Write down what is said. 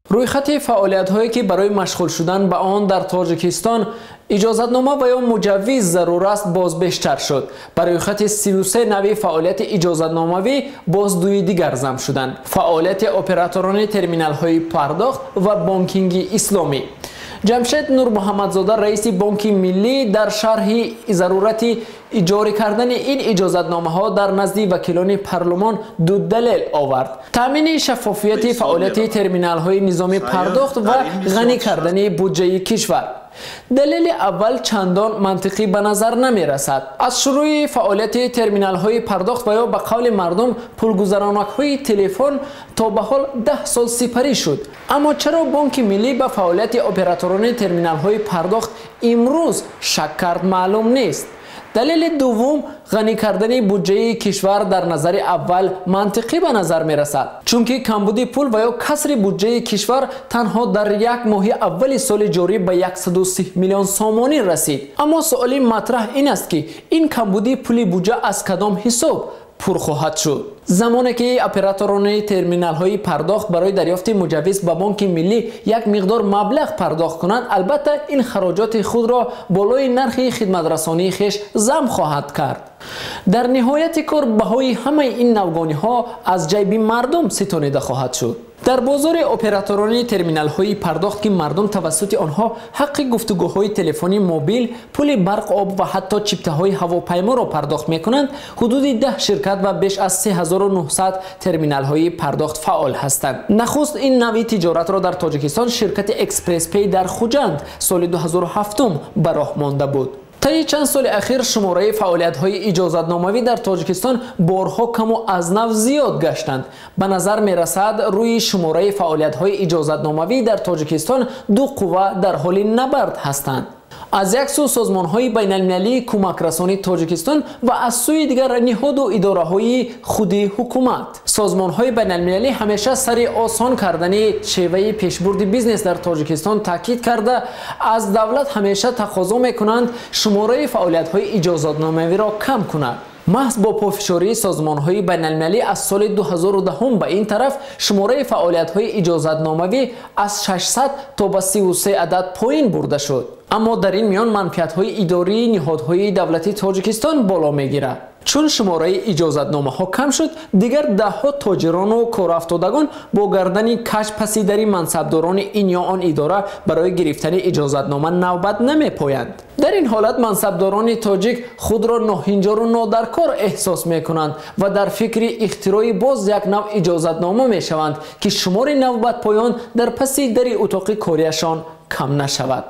رویخط فعالیت‌هایی که برای مشغول شدن به آن در تاجیکستان اجازتنامه و یا مجوز ضرور است باز بیشتر شد. برای خط 33 نوع فعالیت اجازتناموی باز دوی دیگر ضم شدند: فعالیت اپراتوران ترمینال‌های پرداخت و بانکینگ اسلامی. جمشید نور محمدزاده رئیس بانک ملی در شرح ضرورت اجاره کردن این اجازتنامه ها در نزد وکیلان پارلمان دو دلیل آورد: تامین شفافیت فعالیت ترمینال های نظام پرداخت و غنی کردن بودجه کشور. دلیل اول چندان منطقی به نظر نمی رسد. از شروع فعالیت ترمینال های پرداخت و یا به قول مردم پولگذرانک های تلفن تا به حال 10 سال سپری شد. اما چرا بانک ملی به فعالیت اپراتوران ترمینال های پرداخت امروز شک کرد معلوم نیست. دلیل دوم، غنی کردن بودجه کشور در نظر اول منطقی به نظر می رسد، چون که کمبود پول و یا کسر بودجه کشور تنها در یک ماه اول سال جاری به 130 میلیون سامانی رسید. اما سوالی مطرح این است که این کمبود پول بودجه از کدام حساب پر خواهد شد؟ زمانی که اپراتوران ترمینال های پرداخت برای دریافت مجوز به بانک ملی یک مقدار مبلغ پرداخت کنند، البته این خراجات خود را بالای نرخ خدمت رسانی خیش ضم خواهد کرد. در نهایت کار بهای همه این نوگانی ها از جیب مردم ستانیده خواهد شد. در بازار اپراتوران ترمینال های پرداخت که مردم توسط آنها حق گفتگوهای تلفنی موبیل، پول برق، آب و حتی چیپته های هواپیما را پرداخت می کنند، حدود 10 شرکت و بیش از 3900 ترمینال های پرداخت فعال هستند. نخست این نوع تجارت را در تاجیکستان شرکت اکسپرس پی در خوجند سال 2007 به راه مانده بود. طی چند سال اخیر شماره فعالیت‌های اجازتناموی در تاجیکستان بارها کم و از نو زیاد گشتند. به نظر می رسد روی شماره فعالیت‌های اجازتناموی در تاجیکستان دو قوه در حال نبرد هستند. از یک سو سازمان‌های بین‌المللی کمک رسانی تاجیکستان و از سوی دیگر نهاد و اداره‌های خود حکومت. سازمان‌های بین‌المللی همیشه سر آسان کردن شیوه پیشبرد بیزنس در تاجیکستان تاکید کرده از دولت همیشه تقاضا می‌کنند شماره فعالیت‌های اجازتناموی را کم کند. محض با پافشاری سازمان‌های بین‌المللی از سال 2010 به این طرف شماره فعالیت‌های اجازتناموی از 600 تا به 33 عدد پایین برده شد. اما در این میان منفعت‌های اداری نهادهای دولتی تاجیکستان بالا می‌گیرد. چون شماره اجازتنامه ها کم شد، دیگر ده‌ها تاجران و کارافتادگان با گردن کش پسیدری منصبداران این یا آن اداره برای گرفتن اجازتنامه نوبت نمی‌پایند. در این حالت منصبداران تاجیک خود را ناهنجار و نادرکار احساس می‌کنند و در فکر اختراع باز یک نوع اجازتنامه می‌شوند که شمار نوبت پایان در پس در اتاق کاریشان کم نشود.